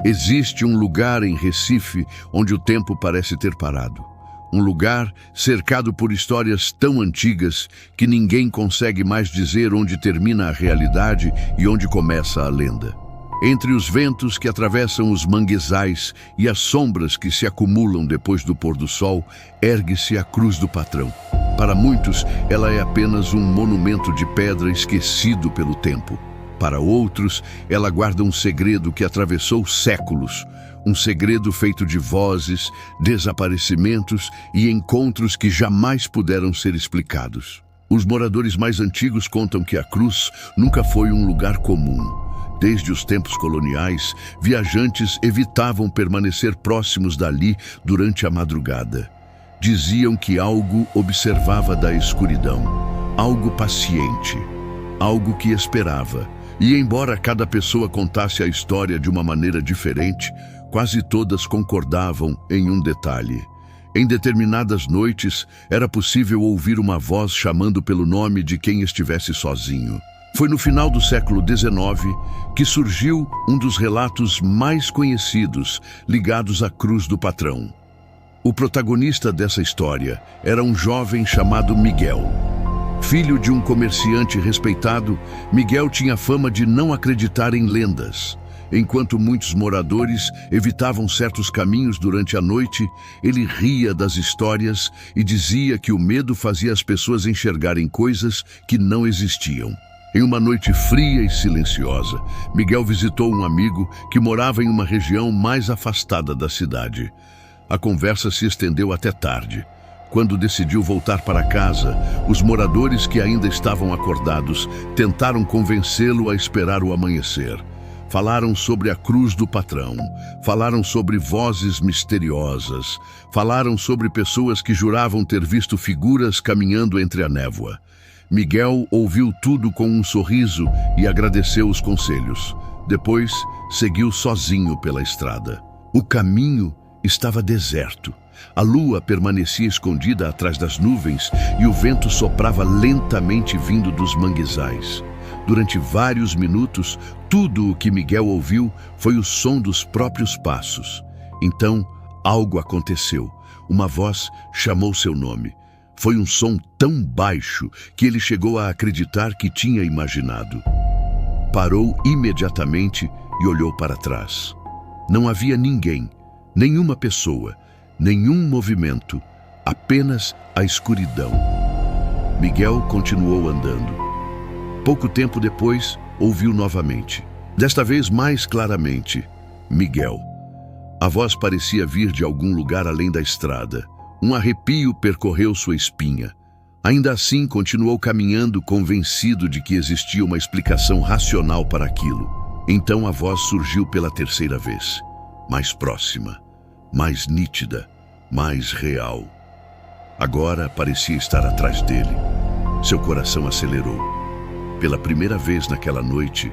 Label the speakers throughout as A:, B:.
A: Existe um lugar em Recife onde o tempo parece ter parado. Um lugar cercado por histórias tão antigas que ninguém consegue mais dizer onde termina a realidade e onde começa a lenda. Entre os ventos que atravessam os manguezais e as sombras que se acumulam depois do pôr do sol, ergue-se a Cruz do Patrão. Para muitos, ela é apenas um monumento de pedra esquecido pelo tempo. Para outros, ela guarda um segredo que atravessou séculos. Um segredo feito de vozes, desaparecimentos e encontros que jamais puderam ser explicados. Os moradores mais antigos contam que a cruz nunca foi um lugar comum. Desde os tempos coloniais, viajantes evitavam permanecer próximos dali durante a madrugada. Diziam que algo observava da escuridão, algo paciente, algo que esperava. E embora cada pessoa contasse a história de uma maneira diferente, quase todas concordavam em um detalhe. Em determinadas noites, era possível ouvir uma voz chamando pelo nome de quem estivesse sozinho. Foi no final do século XIX que surgiu um dos relatos mais conhecidos ligados à Cruz do Patrão. O protagonista dessa história era um jovem chamado Miguel. Filho de um comerciante respeitado, Miguel tinha fama de não acreditar em lendas. Enquanto muitos moradores evitavam certos caminhos durante a noite, ele ria das histórias e dizia que o medo fazia as pessoas enxergarem coisas que não existiam. Em uma noite fria e silenciosa, Miguel visitou um amigo que morava em uma região mais afastada da cidade. A conversa se estendeu até tarde. Quando decidiu voltar para casa, os moradores que ainda estavam acordados tentaram convencê-lo a esperar o amanhecer. Falaram sobre a Cruz do Patrão, falaram sobre vozes misteriosas, falaram sobre pessoas que juravam ter visto figuras caminhando entre a névoa. Miguel ouviu tudo com um sorriso e agradeceu os conselhos. Depois, seguiu sozinho pela estrada. O caminho estava deserto. A lua permanecia escondida atrás das nuvens e o vento soprava lentamente vindo dos manguezais. Durante vários minutos, tudo o que Miguel ouviu foi o som dos próprios passos. Então, algo aconteceu. Uma voz chamou seu nome. Foi um som tão baixo que ele chegou a acreditar que tinha imaginado. Parou imediatamente e olhou para trás. Não havia ninguém, nenhuma pessoa, nenhum movimento, apenas a escuridão. Miguel continuou andando. Pouco tempo depois, ouviu novamente. Desta vez mais claramente, Miguel. A voz parecia vir de algum lugar além da estrada. Um arrepio percorreu sua espinha. Ainda assim, continuou caminhando convencido de que existia uma explicação racional para aquilo. Então a voz surgiu pela terceira vez, mais próxima, mais nítida, mais real. Agora parecia estar atrás dele. Seu coração acelerou. Pela primeira vez naquela noite,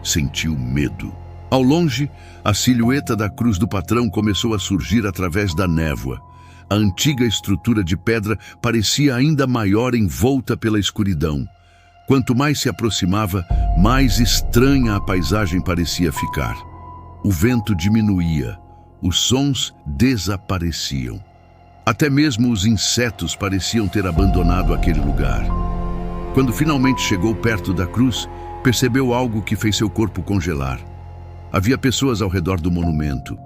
A: sentiu medo. Ao longe, a silhueta da Cruz do Patrão começou a surgir através da névoa. A antiga estrutura de pedra parecia ainda maior envolta pela escuridão. Quanto mais se aproximava, mais estranha a paisagem parecia ficar. O vento diminuía, os sons desapareciam. Até mesmo os insetos pareciam ter abandonado aquele lugar. Quando finalmente chegou perto da cruz, percebeu algo que fez seu corpo congelar. Havia pessoas ao redor do monumento,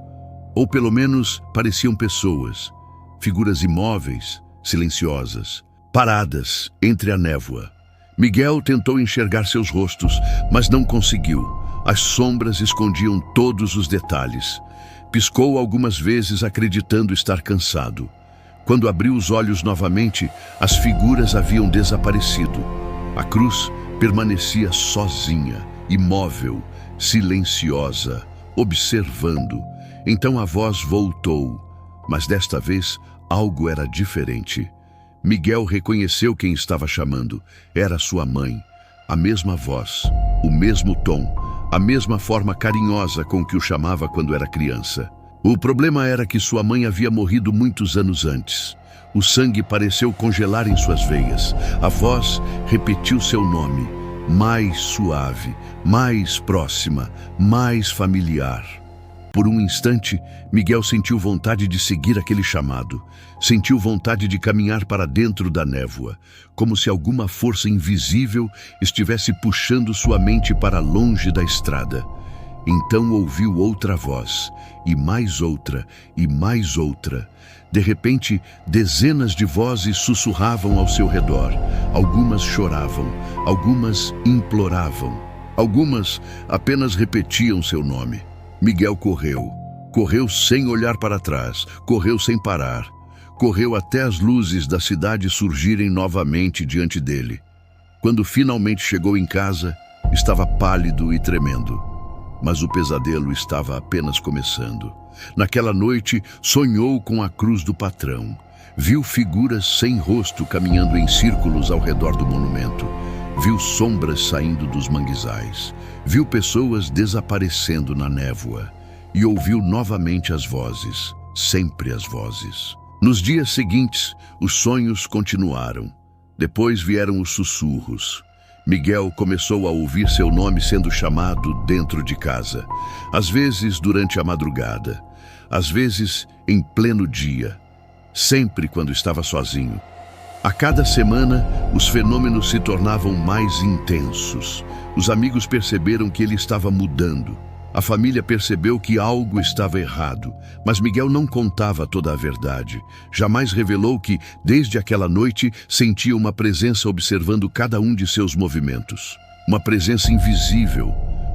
A: ou pelo menos pareciam pessoas. Figuras imóveis, silenciosas, paradas entre a névoa. Miguel tentou enxergar seus rostos, mas não conseguiu. As sombras escondiam todos os detalhes. Piscou algumas vezes, acreditando estar cansado. Quando abriu os olhos novamente, as figuras haviam desaparecido. A cruz permanecia sozinha, imóvel, silenciosa, observando. Então a voz voltou. Mas desta vez, algo era diferente. Miguel reconheceu quem estava chamando. Era sua mãe. A mesma voz, o mesmo tom, a mesma forma carinhosa com que o chamava quando era criança. O problema era que sua mãe havia morrido muitos anos antes. O sangue pareceu congelar em suas veias. A voz repetiu seu nome, mais suave, mais próxima, mais familiar. Por um instante, Miguel sentiu vontade de seguir aquele chamado. Sentiu vontade de caminhar para dentro da névoa, como se alguma força invisível estivesse puxando sua mente para longe da estrada. Então ouviu outra voz, e mais outra, e mais outra. De repente, dezenas de vozes sussurravam ao seu redor. Algumas choravam, algumas imploravam, algumas apenas repetiam seu nome. Miguel correu. Correu sem olhar para trás, correu sem parar. Correu até as luzes da cidade surgirem novamente diante dele. Quando finalmente chegou em casa, estava pálido e tremendo. Mas o pesadelo estava apenas começando. Naquela noite, sonhou com a cruz do patrão. Viu figuras sem rosto caminhando em círculos ao redor do monumento. Viu sombras saindo dos manguezais. Viu pessoas desaparecendo na névoa. E ouviu novamente as vozes, sempre as vozes. Nos dias seguintes, os sonhos continuaram. Depois vieram os sussurros. Miguel começou a ouvir seu nome sendo chamado dentro de casa. Às vezes durante a madrugada, às vezes em pleno dia, sempre quando estava sozinho. A cada semana, os fenômenos se tornavam mais intensos. Os amigos perceberam que ele estava mudando. A família percebeu que algo estava errado, mas Miguel não contava toda a verdade. Jamais revelou que, desde aquela noite, sentia uma presença observando cada um de seus movimentos. Uma presença invisível,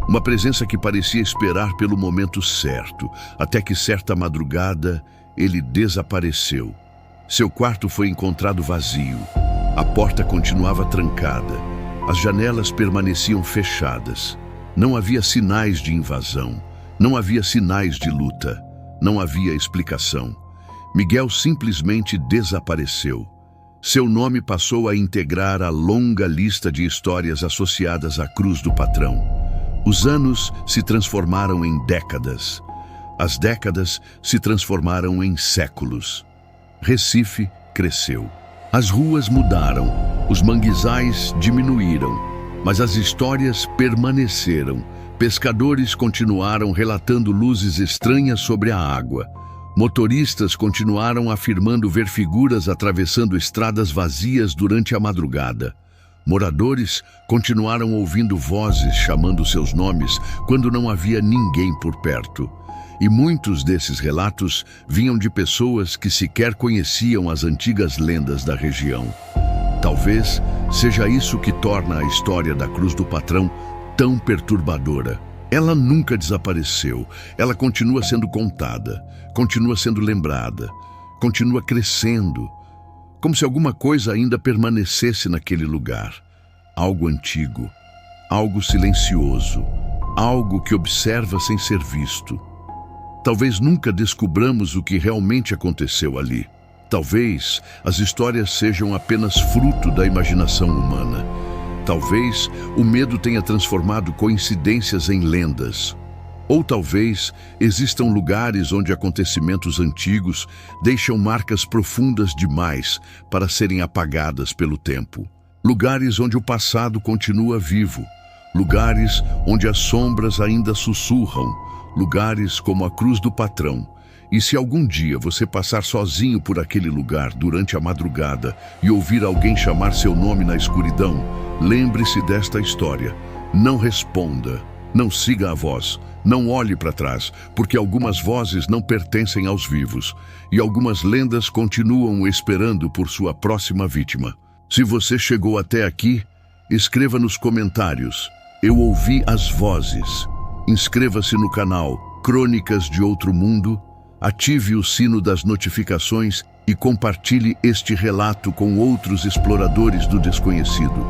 A: uma presença que parecia esperar pelo momento certo, até que certa madrugada ele desapareceu. Seu quarto foi encontrado vazio. A porta continuava trancada. As janelas permaneciam fechadas. Não havia sinais de invasão, não havia sinais de luta, não havia explicação. Miguel simplesmente desapareceu. Seu nome passou a integrar a longa lista de histórias associadas à cruz do patrão. Os anos se transformaram em décadas. As décadas se transformaram em séculos. Recife cresceu. As ruas mudaram, os manguezais diminuíram. Mas as histórias permaneceram. Pescadores continuaram relatando luzes estranhas sobre a água. Motoristas continuaram afirmando ver figuras atravessando estradas vazias durante a madrugada. Moradores continuaram ouvindo vozes chamando seus nomes quando não havia ninguém por perto. E muitos desses relatos vinham de pessoas que sequer conheciam as antigas lendas da região. Talvez seja isso que torna a história da Cruz do Patrão tão perturbadora. Ela nunca desapareceu, ela continua sendo contada, continua sendo lembrada, continua crescendo, como se alguma coisa ainda permanecesse naquele lugar. Algo antigo, algo silencioso, algo que observa sem ser visto. Talvez nunca descubramos o que realmente aconteceu ali. Talvez as histórias sejam apenas fruto da imaginação humana. Talvez o medo tenha transformado coincidências em lendas. Ou talvez existam lugares onde acontecimentos antigos deixam marcas profundas demais para serem apagadas pelo tempo. Lugares onde o passado continua vivo. Lugares onde as sombras ainda sussurram. Lugares como a Cruz do Patrão. E se algum dia você passar sozinho por aquele lugar durante a madrugada e ouvir alguém chamar seu nome na escuridão, lembre-se desta história. Não responda, não siga a voz, não olhe para trás, porque algumas vozes não pertencem aos vivos e algumas lendas continuam esperando por sua próxima vítima. Se você chegou até aqui, escreva nos comentários: eu ouvi as vozes. Inscreva-se no canal Crônicas de Outro Mundo. Ative o sino das notificações e compartilhe este relato com outros exploradores do desconhecido,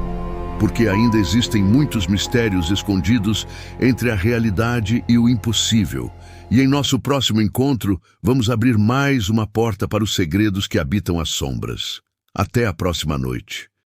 A: porque ainda existem muitos mistérios escondidos entre a realidade e o impossível. E em nosso próximo encontro, vamos abrir mais uma porta para os segredos que habitam as sombras. Até a próxima noite.